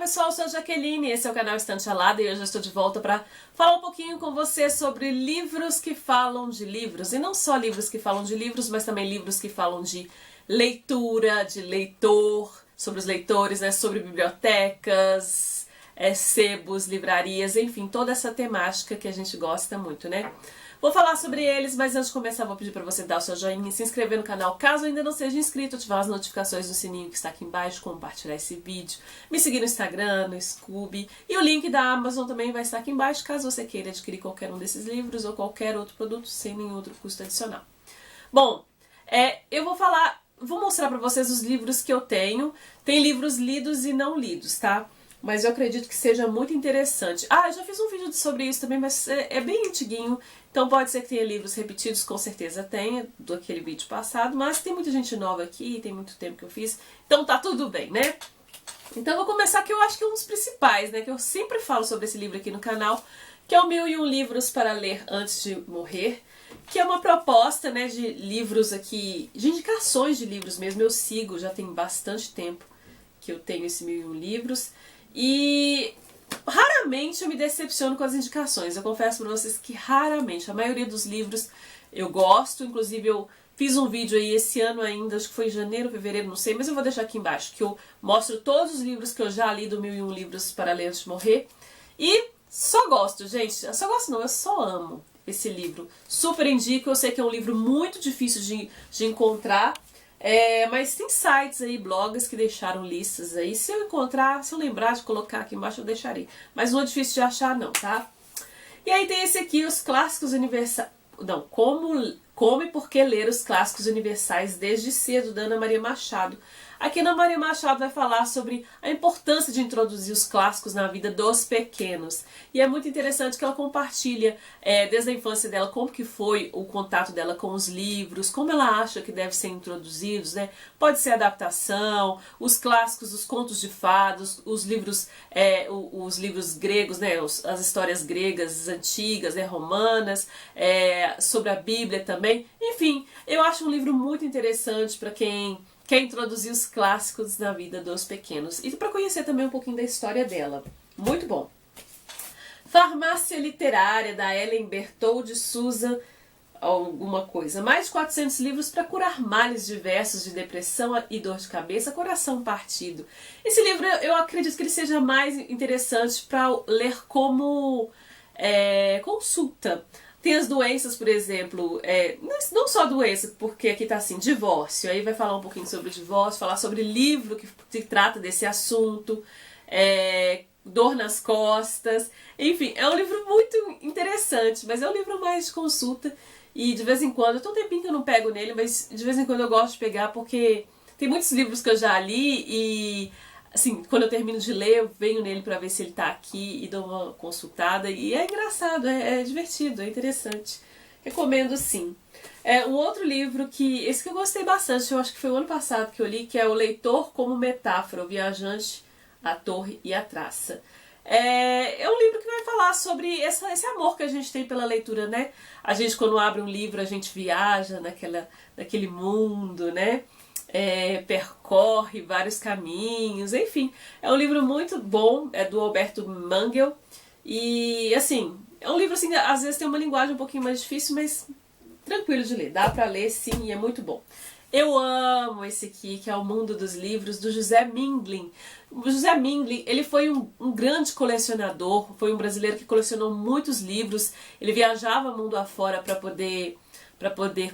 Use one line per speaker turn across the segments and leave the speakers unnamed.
pessoal, eu sou a Jaqueline, esse é o canal Estante Alada e hoje eu estou de volta para falar um pouquinho com você sobre livros que falam de livros. E não só livros que falam de livros, mas também livros que falam de leitura, de leitor, sobre os leitores, né, sobre bibliotecas, sebos, livrarias, enfim, toda essa temática que a gente gosta muito, né? Vou falar sobre eles, mas antes de começar vou pedir para você dar o seu joinha e se inscrever no canal caso ainda não seja inscrito, ativar as notificações do sininho que está aqui embaixo, compartilhar esse vídeo, me seguir no Instagram, no Scooby, e o link da Amazon também vai estar aqui embaixo caso você queira adquirir qualquer um desses livros ou qualquer outro produto sem nenhum outro custo adicional. Bom, eu vou mostrar para vocês os livros que eu tenho. Tem livros lidos e não lidos, tá? Mas eu acredito que seja muito interessante. Eu já fiz um vídeo sobre isso também, mas é bem antiguinho. Então pode ser que tenha livros repetidos, com certeza tenha, do aquele vídeo passado. Mas tem muita gente nova aqui, tem muito tempo que eu fiz. Então tá tudo bem, né? Então eu vou começar que eu acho que é um dos principais, né? Que eu sempre falo sobre esse livro aqui no canal. Que é o 1001 Livros para Ler Antes de Morrer. Que é uma proposta, né, de livros aqui, de indicações de livros mesmo. Eu sigo, já tem bastante tempo que eu tenho esse 1001 Livros. E raramente eu me decepciono com as indicações. Eu confesso para vocês que raramente. A maioria dos livros eu gosto. Inclusive eu fiz um vídeo aí esse ano ainda, acho que foi em janeiro, fevereiro, não sei. Mas eu vou deixar aqui embaixo, que eu mostro todos os livros que eu já li do 1001 Livros para Ler Antes de Morrer. E só gosto, gente. Eu só gosto não, eu só amo esse livro. Super indico, eu sei que é um livro muito difícil de encontrar. Mas tem sites aí, blogs que deixaram listas aí. Se eu encontrar, se eu lembrar de colocar aqui embaixo, eu deixarei. Mas não é difícil de achar não, tá? E aí tem esse aqui, os clássicos universais... Não, como e por que ler os clássicos universais desde cedo, da Ana Maria Machado. Aqui a Ana Maria Machado vai falar sobre a importância de introduzir os clássicos na vida dos pequenos. E é muito interessante que ela compartilha desde a infância dela como que foi o contato dela com os livros, como ela acha que devem ser introduzidos, né? Pode ser adaptação, os clássicos, os contos de fadas, os livros gregos, né? As histórias gregas antigas, né? Romanas, sobre a Bíblia também. Enfim, eu acho um livro muito interessante para quem quer introduzir os clássicos na vida dos pequenos. E para conhecer também um pouquinho da história dela. Muito bom. Farmácia Literária, da Ellen Bertoldi Souza, alguma coisa. Mais de 400 livros para curar males diversos de depressão e dor de cabeça, coração partido. Esse livro eu acredito que ele seja mais interessante para ler como consulta. Tem as doenças, por exemplo, não só doença, porque aqui tá assim, divórcio. Aí vai falar um pouquinho sobre o divórcio, falar sobre livro que se trata desse assunto, dor nas costas. Enfim, é um livro muito interessante, mas é um livro mais de consulta. E de vez em quando, eu tô um tempinho que eu não pego nele, mas de vez em quando eu gosto de pegar, porque tem muitos livros que eu já li e... Assim, quando eu termino de ler, eu venho nele pra ver se ele tá aqui e dou uma consultada. E é engraçado, é divertido, é interessante. Recomendo sim. Um outro livro esse que eu gostei bastante, eu acho que foi o ano passado que eu li, que é O Leitor como Metáfora, o Viajante, a Torre e a Traça. É um livro que vai falar sobre esse amor que a gente tem pela leitura, né? A gente, quando abre um livro, a gente viaja naquele mundo, né? Percorre vários caminhos, enfim, é um livro muito bom, é do Alberto Mangel, e assim, é um livro assim, às vezes tem uma linguagem um pouquinho mais difícil, mas tranquilo de ler, dá pra ler sim, e é muito bom. Eu amo esse aqui, que é O Mundo dos Livros, do José Mindlin. O José Mindlin, ele foi um grande colecionador, foi um brasileiro que colecionou muitos livros, ele viajava mundo afora para poder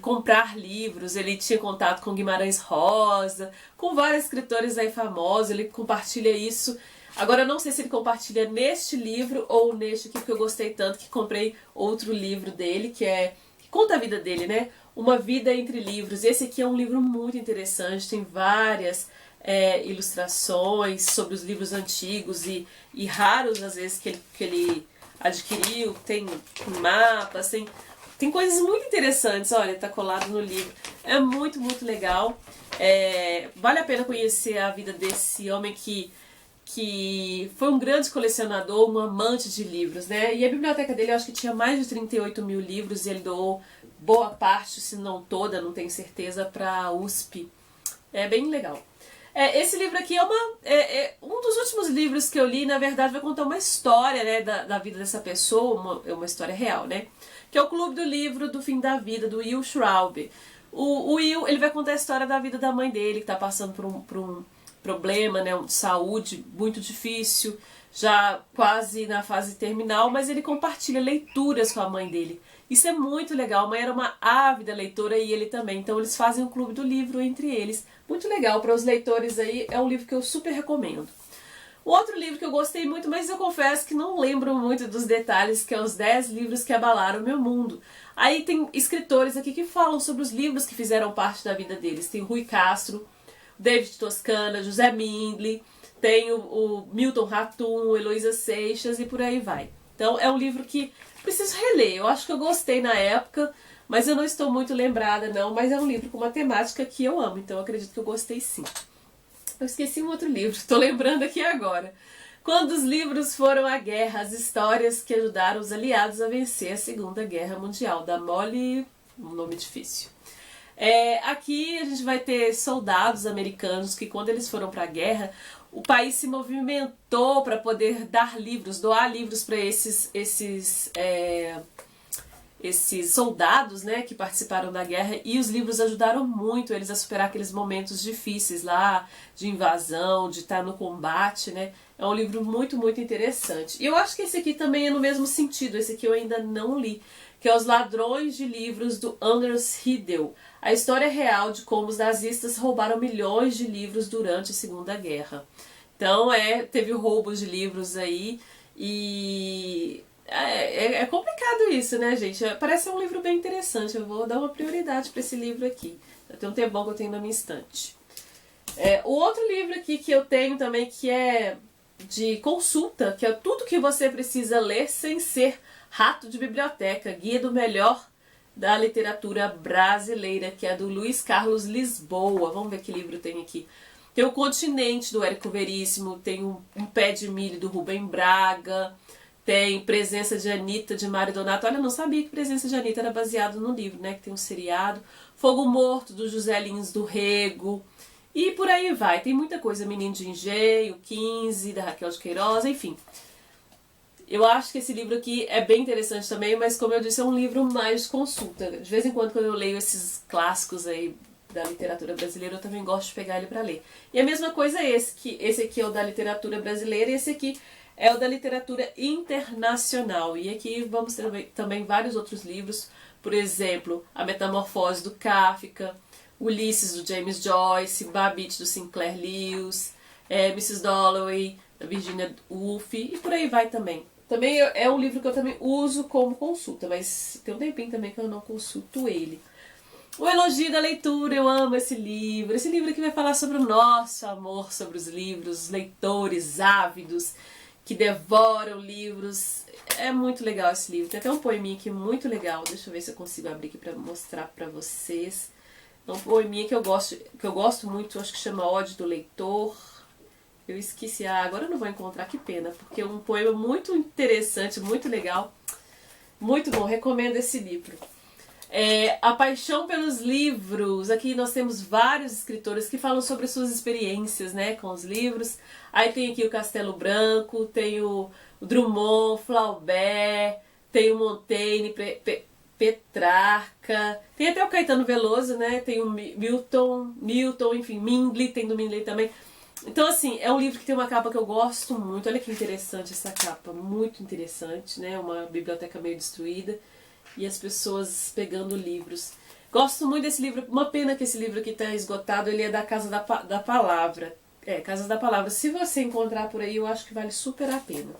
comprar livros, ele tinha contato com Guimarães Rosa, com vários escritores aí famosos, ele compartilha isso. Agora eu não sei se ele compartilha neste livro ou neste aqui, porque eu gostei tanto que comprei outro livro dele, que conta a vida dele, né? Uma Vida Entre Livros. Esse aqui é um livro muito interessante, tem várias ilustrações sobre os livros antigos e raros, às vezes, que ele adquiriu, tem mapas, tem coisas muito interessantes, olha, tá colado no livro. É muito, muito legal. Vale a pena conhecer a vida desse homem que foi um grande colecionador, um amante de livros, né? E a biblioteca dele, eu acho que tinha mais de 38 mil livros e ele doou boa parte, se não toda, não tenho certeza, para a USP. É bem legal. Esse livro aqui é um dos últimos livros que eu li. Na verdade, vai contar uma história, né, da vida dessa pessoa, uma história real, né? Que é o Clube do Livro do Fim da Vida, do Will Schraub. O Will, ele vai contar a história da vida da mãe dele, que está passando por um problema, né, de saúde muito difícil, já quase na fase terminal, mas ele compartilha leituras com a mãe dele. Isso é muito legal. A mãe era uma ávida leitora e ele também. Então eles fazem um clube do livro entre eles. Muito legal para os leitores aí. É um livro que eu super recomendo. O outro livro que eu gostei muito, mas eu confesso que não lembro muito dos detalhes, que é os 10 livros que abalaram o meu mundo. Aí tem escritores aqui que falam sobre os livros que fizeram parte da vida deles. Tem Rui Castro, David Toscana, José Mindley, tem o Milton Ratum, Heloísa Seixas e por aí vai. Então é um livro que preciso reler. Eu acho que eu gostei na época, mas eu não estou muito lembrada não. Mas é um livro com uma temática que eu amo, então eu acredito que eu gostei sim. Eu esqueci um outro livro, estou lembrando aqui agora. Quando os livros foram à guerra, as histórias que ajudaram os aliados a vencer a Segunda Guerra Mundial, da Molly, um nome difícil. Aqui a gente vai ter soldados americanos que quando eles foram para a guerra, o país se movimentou para poder dar livros, doar livros para esses soldados, né, que participaram da guerra, e os livros ajudaram muito eles a superar aqueles momentos difíceis lá, de invasão, de estar no combate, né. É um livro muito, muito interessante. E eu acho que esse aqui também é no mesmo sentido, esse aqui eu ainda não li, que é Os Ladrões de Livros, do Anders Riedel. A história real de como os nazistas roubaram milhões de livros durante a Segunda Guerra. Então, teve roubos de livros aí, e é complicado isso, né, gente? Parece um livro bem interessante. Eu vou dar uma prioridade para esse livro aqui. Tem um tempão que eu tenho na minha estante. O outro livro aqui que eu tenho também, que é de consulta, que é tudo que você precisa ler sem ser rato de biblioteca, Guia do Melhor da Literatura Brasileira, que é do Luiz Carlos Lisboa. Vamos ver que livro tem aqui. Tem o Continente, do Érico Veríssimo, tem um Pé de Milho, do Rubem Braga, tem Presença de Anitta, de Mário Donato. Olha, eu não sabia que Presença de Anitta era baseado no livro, né? Que tem um seriado. Fogo Morto, do José Lins do Rego. E por aí vai. Tem muita coisa. Menino de Engenho, 15, da Raquel de Queiroz, enfim. Eu acho que esse livro aqui é bem interessante também, mas como eu disse, é um livro mais de consulta. De vez em quando eu leio esses clássicos aí da literatura brasileira, eu também gosto de pegar ele para ler. E a mesma coisa é esse aqui é o da literatura brasileira e esse aqui é o da literatura internacional. E aqui vamos ter também vários outros livros, por exemplo, A Metamorfose do Kafka, Ulisses do James Joyce, Babbitt do Sinclair Lewis, Mrs. Dalloway da Virginia Woolf e por aí vai também. Também é um livro que eu também uso como consulta, mas tem um tempinho também que eu não consulto ele. O Elogio da Leitura, eu amo esse livro. Esse livro aqui vai falar sobre o nosso amor sobre os livros, os leitores ávidos que devoram livros. É muito legal esse livro. Tem até um poeminha aqui muito legal. Deixa eu ver se eu consigo abrir aqui para mostrar para vocês. É um poeminha que eu gosto muito, acho que chama Ódio do Leitor. Eu esqueci, agora eu não vou encontrar, que pena, porque é um poema muito interessante, muito legal, muito bom, recomendo esse livro. A Paixão pelos Livros, aqui nós temos vários escritores que falam sobre suas experiências, né, com os livros. Aí tem aqui o Castelo Branco, tem o Drummond, Flaubert, tem o Montaigne, Petrarca, tem até o Caetano Veloso, né, tem o Milton, enfim, Mindley, tem do Mindley também. Então, assim, é um livro que tem uma capa que eu gosto muito. Olha que interessante essa capa, muito interessante, né? Uma biblioteca meio destruída e as pessoas pegando livros. Gosto muito desse livro. Uma pena que esse livro aqui está esgotado. Ele é da Casa da Palavra. Casa da Palavra. Se você encontrar por aí, eu acho que vale super a pena.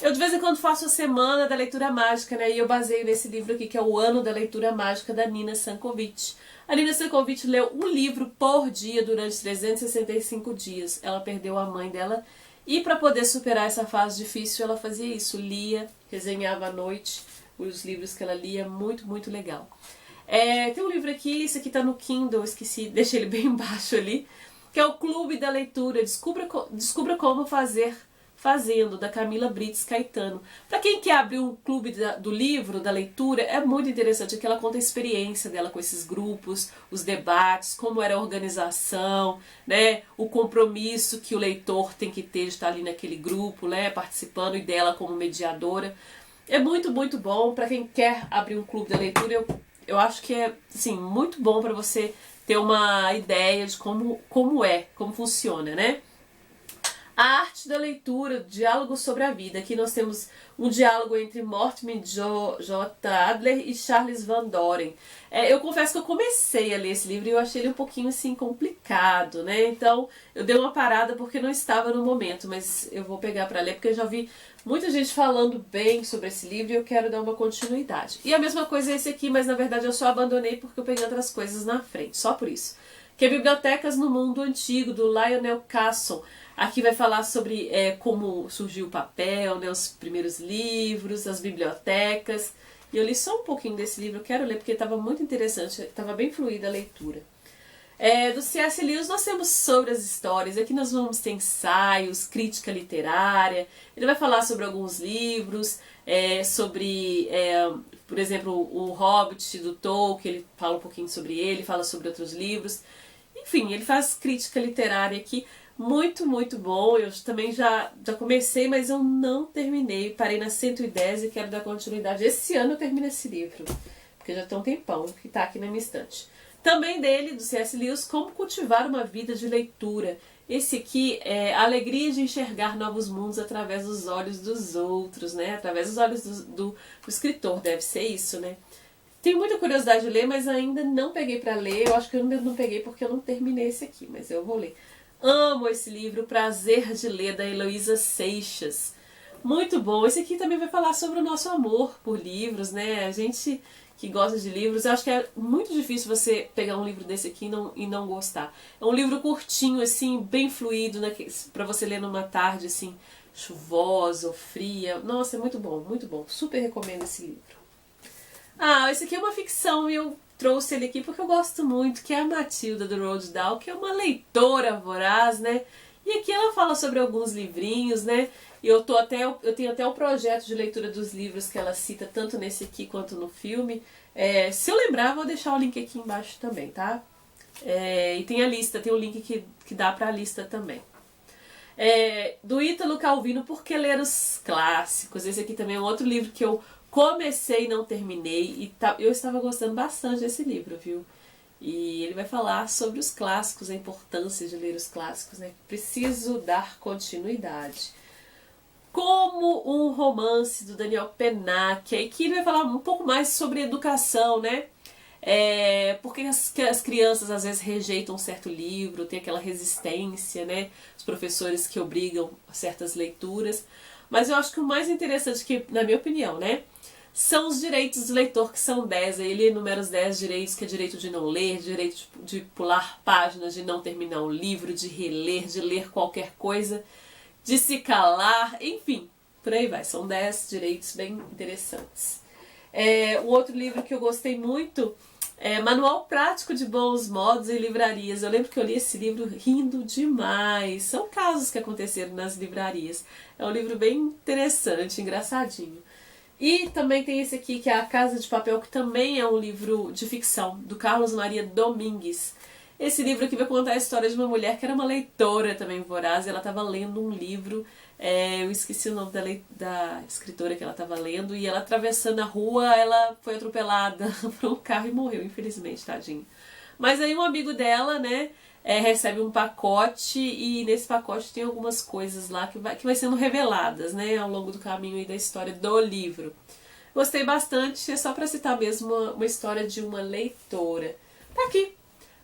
Eu de vez em quando faço a Semana da Leitura Mágica, né? E eu baseio nesse livro aqui, que é o Ano da Leitura Mágica, da Nina Sankovic. A Nina Sankovic leu um livro por dia durante 365 dias. Ela perdeu a mãe dela e para poder superar essa fase difícil, ela fazia isso. Lia, resenhava à noite os livros que ela lia. Muito, muito legal. Tem um livro aqui, esse aqui tá no Kindle, esqueci, deixei ele bem embaixo ali, que é o Clube da Leitura. Descubra como fazer Fazendo, da Camila Brites Caetano. Para quem quer abrir um clube do livro, da leitura, é muito interessante, que ela conta a experiência dela com esses grupos, os debates, como era a organização, né, o compromisso que o leitor tem que ter de estar ali naquele grupo, né, participando, e dela como mediadora. É muito, muito bom para quem quer abrir um clube da leitura. Eu acho que é, assim, muito bom para você ter uma ideia de como funciona, né? A arte da leitura, diálogo sobre a vida. Aqui nós temos um diálogo entre Mortimer J. Adler e Charles Van Doren. Eu confesso que eu comecei a ler esse livro e eu achei ele um pouquinho assim complicado, né? Então eu dei uma parada porque não estava no momento, mas eu vou pegar para ler porque eu já vi muita gente falando bem sobre esse livro e eu quero dar uma continuidade. E a mesma coisa é esse aqui, mas na verdade eu só abandonei porque eu peguei outras coisas na frente, só por isso. Que é Bibliotecas no Mundo Antigo, do Lionel Casson. Aqui vai falar sobre como surgiu o papel, né, os primeiros livros, as bibliotecas. E eu li só um pouquinho desse livro, eu quero ler porque estava muito interessante, estava bem fluida a leitura. Do C.S. Lewis nós temos sobre as histórias, aqui nós vamos ter ensaios, crítica literária, ele vai falar sobre alguns livros, por exemplo, o Hobbit do Tolkien, ele fala um pouquinho sobre ele, fala sobre outros livros. Enfim, ele faz crítica literária aqui, muito, muito bom. Eu também já comecei, mas eu não terminei. Parei na 110 e quero dar continuidade. Esse ano eu termino esse livro, porque já tem um tempão que está aqui na minha estante. Também dele, do C.S. Lewis, Como Cultivar uma Vida de Leitura. Esse aqui é a alegria de enxergar novos mundos através dos olhos dos outros, né? Através dos olhos do escritor, deve ser isso, né? Tenho muita curiosidade de ler, mas ainda não peguei para ler. Eu acho que eu não peguei porque eu não terminei esse aqui, mas eu vou ler. Amo esse livro, Prazer de Ler, da Heloísa Seixas. Muito bom. Esse aqui também vai falar sobre o nosso amor por livros, né? A gente que gosta de livros, eu acho que é muito difícil você pegar um livro desse aqui e não gostar. É um livro curtinho, assim, bem fluido, né? Para você ler numa tarde, assim, chuvosa ou fria. Nossa, é muito bom, muito bom. Super recomendo esse livro. Esse aqui é uma ficção e eu trouxe ele aqui porque eu gosto muito, que é a Matilda, do Roald Dahl, que é uma leitora voraz, né? E aqui ela fala sobre alguns livrinhos, né? E eu tenho até o projeto de leitura dos livros que ela cita, tanto nesse aqui quanto no filme. Se eu lembrar, vou deixar o link aqui embaixo também, tá? E tem a lista, tem o link que dá pra lista também. Do Ítalo Calvino, Por que Ler os Clássicos? Esse aqui também é um outro livro que eu comecei e não terminei, e eu estava gostando bastante desse livro, viu? E ele vai falar sobre os clássicos, a importância de ler os clássicos, né? Preciso dar continuidade. Como um Romance, do Daniel Pennac, que ele vai falar um pouco mais sobre educação, né? Porque as crianças às vezes rejeitam um certo livro, tem aquela resistência, né? Os professores que obrigam a certas leituras. Mas eu acho que o mais interessante, que, na minha opinião, né, são os direitos do leitor, que são 10. Ele enumera os 10 direitos, que é direito de não ler, direito de pular páginas, de não terminar um livro, de reler, de ler qualquer coisa, de se calar, enfim, por aí vai. São 10 direitos bem interessantes. O outro livro que eu gostei muito é Manual Prático de Bons Modos em Livrarias. Eu lembro que eu li esse livro rindo demais. São casos que aconteceram nas livrarias. É um livro bem interessante, engraçadinho. E também tem esse aqui, que é A Casa de Papel, que também é um livro de ficção, do Carlos Maria Domingues. Esse livro aqui vai contar a história de uma mulher que era uma leitora também voraz. Ela estava lendo um livro, eu esqueci o nome da escritora que ela estava lendo, e ela atravessando a rua, ela foi atropelada por um carro e morreu, infelizmente, tadinha. Mas aí um amigo dela, né, recebe um pacote, e nesse pacote tem algumas coisas lá que vai sendo reveladas, né, ao longo do caminho aí da história do livro. Gostei bastante, é só para citar mesmo uma história de uma leitora. Tá aqui.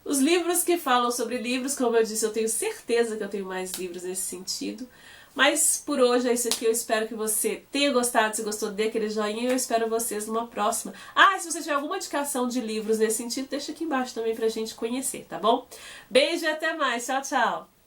Os livros que falam sobre livros, como eu disse, eu tenho certeza que eu tenho mais livros nesse sentido. Mas por hoje é isso aqui, eu espero que você tenha gostado. Se gostou, dê aquele joinha, e eu espero vocês numa próxima. Se você tiver alguma indicação de livros nesse sentido, deixa aqui embaixo também pra gente conhecer, tá bom? Beijo e até mais, tchau, tchau!